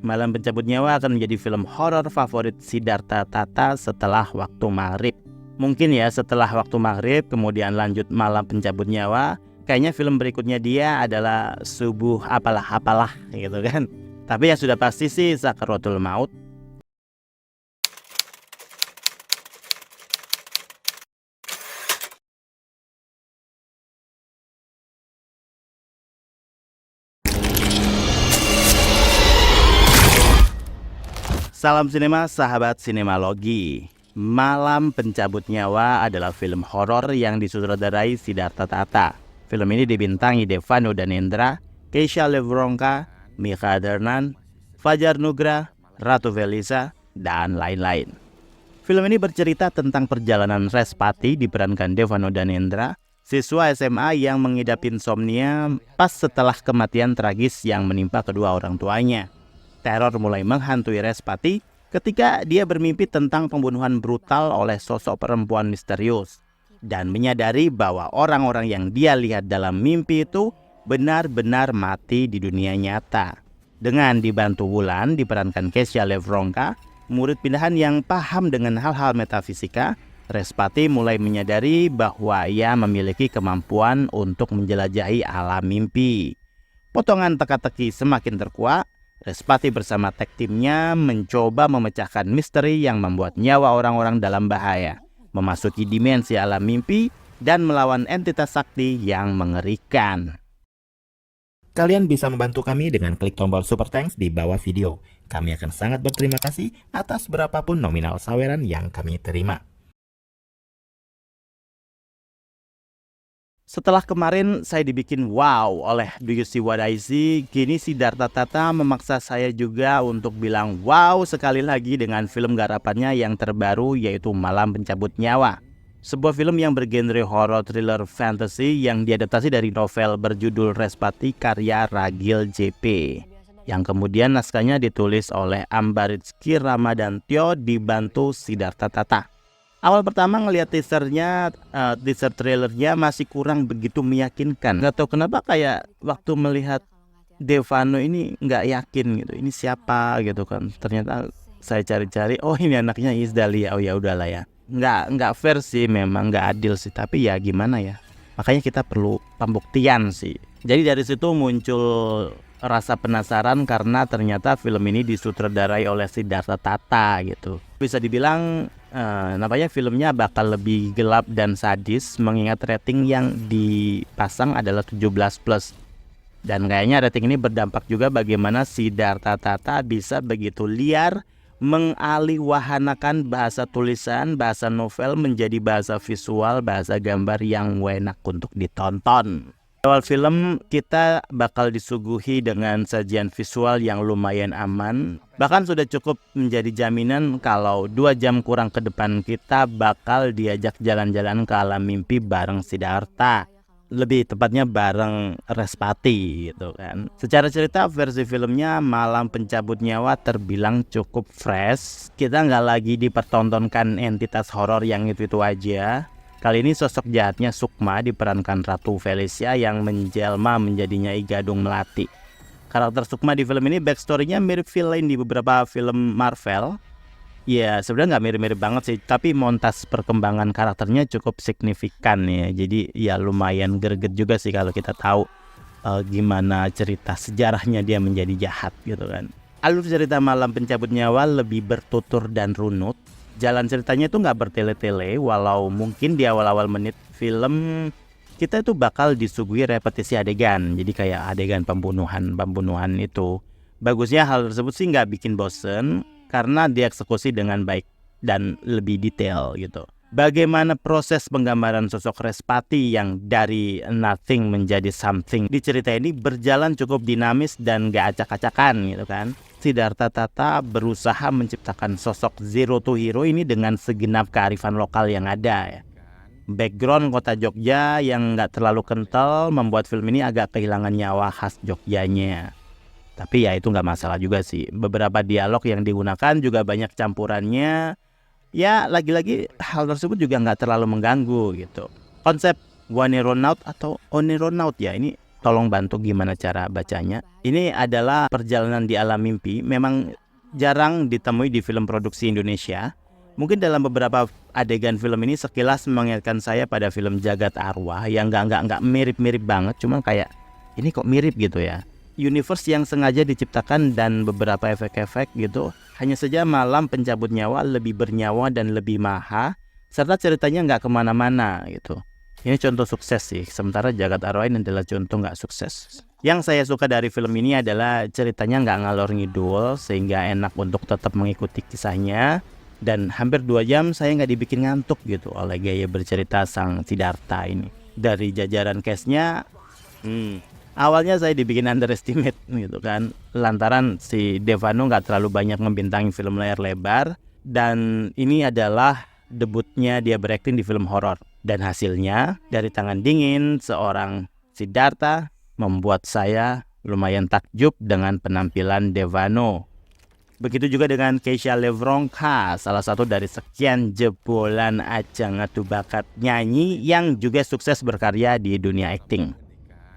Malam Pencabut Nyawa akan menjadi film horor favorit Siddhartha Tata setelah Waktu Maghrib. Mungkin ya setelah Waktu Maghrib kemudian lanjut Malam Pencabut Nyawa. Kayaknya film berikutnya dia adalah Subuh apalah-apalah gitu kan. Tapi yang sudah pasti sih Sakaratul Maut. Salam sinema, sahabat sinemalogi. Malam Pencabut Nyawa adalah film horor yang disutradarai Siddhartha Tata. Film ini dibintangi Devano Danendra, Keisha Levronka, Mika Dernan, Fajar Nugra, Ratu Velisa, dan lain-lain. Film ini bercerita tentang perjalanan Respati diperankan Devano Danendra, siswa SMA yang mengidap insomnia pas setelah kematian tragis yang menimpa kedua orang tuanya. Teror mulai menghantui Respati ketika dia bermimpi tentang pembunuhan brutal oleh sosok perempuan misterius dan menyadari bahwa orang-orang yang dia lihat dalam mimpi itu benar-benar mati di dunia nyata. Dengan dibantu Wulan diperankan Keisha Levronka, murid pindahan yang paham dengan hal-hal metafisika, Respati mulai menyadari bahwa ia memiliki kemampuan untuk menjelajahi alam mimpi. Potongan teka-teki semakin terkuak. Respati bersama tag timnya mencoba memecahkan misteri yang membuat nyawa orang-orang dalam bahaya, memasuki dimensi alam mimpi, dan melawan entitas sakti yang mengerikan. Kalian bisa membantu kami dengan klik tombol Super Thanks di bawah video. Kami akan sangat berterima kasih atas berapapun nominal saweran yang kami terima. Setelah kemarin saya dibikin wow oleh Do You See What I See, kini Siddhartha Tata memaksa saya juga untuk bilang wow sekali lagi dengan film garapannya yang terbaru yaitu Malam Pencabut Nyawa. Sebuah film yang bergenre horror thriller fantasy yang diadaptasi dari novel berjudul Respati karya Ragil JP. Yang kemudian naskahnya ditulis oleh Ambaritski Ramadantyo dibantu Siddhartha Tata. Awal pertama ngelihat teaser trailernya masih kurang begitu meyakinkan. Gak tahu kenapa kayak waktu melihat Devano ini nggak yakin gitu. Ini siapa gitu kan. Ternyata saya cari-cari, oh ini anaknya Isdalia. Oh ya udahlah ya. Nggak fair sih, memang nggak adil sih. Tapi ya gimana ya. Makanya kita perlu pembuktian sih. Jadi dari situ muncul rasa penasaran karena ternyata film ini disutradarai oleh Siddhartha Tata gitu. Bisa dibilang nampaknya filmnya bakal lebih gelap dan sadis mengingat rating yang dipasang adalah 17+. Dan kayaknya rating ini berdampak juga bagaimana Siddhartha Tata bisa begitu liar mengalihwahanakan bahasa tulisan, bahasa novel menjadi bahasa visual, bahasa gambar yang enak untuk ditonton. Awal film kita bakal disuguhi dengan sajian visual yang lumayan aman. Bahkan sudah cukup menjadi jaminan kalau 2 jam kurang ke depan kita bakal diajak jalan-jalan ke alam mimpi bareng Siddhartha. Lebih tepatnya bareng Respati gitu kan. Secara cerita versi filmnya Malam Pencabut Nyawa terbilang cukup fresh. Kita nggak lagi dipertontonkan entitas horor yang itu-itu aja. Kali ini sosok jahatnya Sukma diperankan Ratu Velisa yang menjelma menjadi Nyai Gadung Melati. Karakter Sukma di film ini backstory-nya mirip villain di beberapa film Marvel. Ya sebenarnya nggak mirip-mirip banget sih, tapi montas perkembangan karakternya cukup signifikan ya. Jadi ya lumayan greget juga sih kalau kita tahu gimana cerita sejarahnya dia menjadi jahat gitu kan. Alur cerita Malam Pencabut Nyawa lebih bertutur dan runut. Jalan ceritanya itu nggak bertele-tele, walau mungkin di awal-awal menit film kita itu bakal disuguhi repetisi adegan. Jadi kayak adegan pembunuhan itu. Bagusnya hal tersebut sih nggak bikin bosen karena dieksekusi dengan baik dan lebih detail gitu. Bagaimana proses penggambaran sosok Respati yang dari nothing menjadi something di cerita ini berjalan cukup dinamis dan gak acak-acakan gitu kan. Siddhartha Tata berusaha menciptakan sosok zero to hero ini dengan segenap kearifan lokal yang ada ya. Background kota Jogja yang gak terlalu kental membuat film ini agak kehilangan nyawa khas Jogjanya. Tapi ya itu gak masalah juga sih. Beberapa dialog yang digunakan juga banyak campurannya. Ya lagi-lagi hal tersebut juga nggak terlalu mengganggu gitu. Konsep Waneronaut atau Oneronaut ya, ini tolong bantu gimana cara bacanya. Ini adalah perjalanan di alam mimpi. Memang jarang ditemui di film produksi Indonesia. Mungkin dalam beberapa adegan film ini sekilas mengingatkan saya pada film Jagat Arwah yang nggak mirip-mirip banget, cuman kayak ini kok mirip gitu ya. Universe yang sengaja diciptakan dan beberapa efek-efek gitu. Hanya saja Malam Pencabut Nyawa lebih bernyawa dan lebih maha, serta ceritanya nggak kemana-mana gitu. Ini contoh sukses sih, sementara Jagat Arwah ini adalah contoh nggak sukses. Yang saya suka dari film ini adalah ceritanya nggak ngalor ngidul, sehingga enak untuk tetap mengikuti kisahnya. Dan hampir 2 jam saya nggak dibikin ngantuk gitu oleh gaya bercerita sang Siddhartha ini. Dari jajaran cast-nya, awalnya saya dibikin underestimate gitu kan, lantaran si Devano nggak terlalu banyak ngebintangi film layar lebar. Dan ini adalah debutnya dia berakting di film horor. Dan hasilnya dari tangan dingin seorang Siddhartha membuat saya lumayan takjub dengan penampilan Devano. Begitu juga dengan Keisha Levronka, salah satu dari sekian jebolan ajang adu bakat nyanyi yang juga sukses berkarya di dunia akting.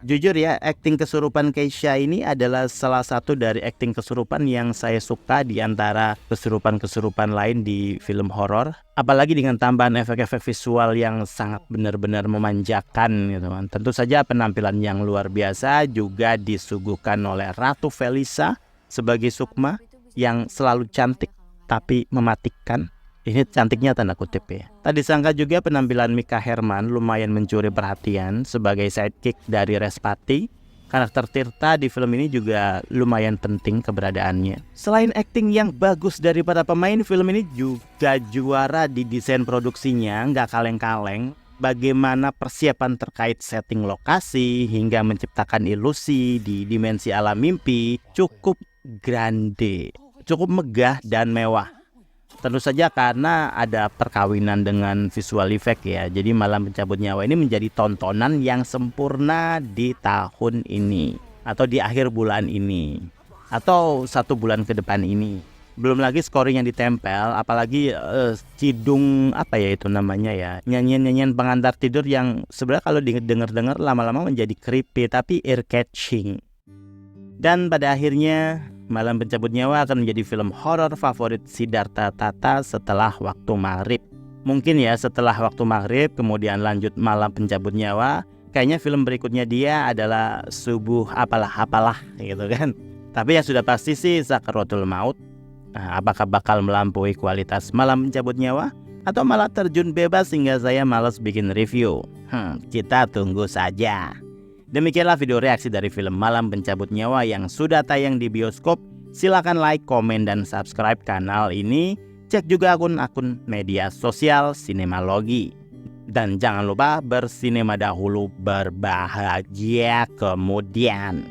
Jujur ya, akting kesurupan Keisha ini adalah salah satu dari akting kesurupan yang saya suka di antara kesurupan-kesurupan lain di film horor. Apalagi dengan tambahan efek-efek visual yang sangat benar-benar memanjakan gitu kan. Tentu saja penampilan yang luar biasa juga disuguhkan oleh Ratu Felisa sebagai Sukma yang selalu cantik tapi mematikan. Ini cantiknya tanda kutip ya. Tak disangka juga penampilan Mika Herman lumayan mencuri perhatian sebagai sidekick dari Respati. Karakter Tirta di film ini juga lumayan penting keberadaannya. Selain akting yang bagus dari para pemain, film ini juga juara di desain produksinya, nggak kaleng-kaleng. Bagaimana persiapan terkait setting lokasi hingga menciptakan ilusi di dimensi alam mimpi cukup grande, cukup megah dan mewah. Tentu saja karena ada perkawinan dengan visual effect ya. Jadi Malam Pencabut Nyawa ini menjadi tontonan yang sempurna di tahun ini, atau di akhir bulan ini, atau 1 bulan ke depan ini. Belum lagi scoring yang ditempel, apalagi cidung apa ya itu namanya ya, nyanyian-nyanyian pengantar tidur yang sebenarnya kalau denger-dengar lama-lama menjadi creepy tapi ear catching. Dan pada akhirnya Malam Pencabut Nyawa akan menjadi film horor favorit Siddhartha Tata setelah Waktu Maghrib. Mungkin ya setelah Waktu Maghrib kemudian lanjut Malam Pencabut Nyawa, kayaknya film berikutnya dia adalah Subuh apalah gitu kan. Tapi yang sudah pasti sih Sakaratul Maut. Nah, apakah bakal melampaui kualitas Malam Pencabut Nyawa atau malah terjun bebas hingga saya malas bikin review? Kita tunggu saja. Demikianlah video reaksi dari film Malam Pencabut Nyawa yang sudah tayang di bioskop. Silakan like, komen, dan subscribe kanal ini. Cek juga akun-akun media sosial Sinemalogi. Dan jangan lupa bersinema dahulu, berbahagia kemudian.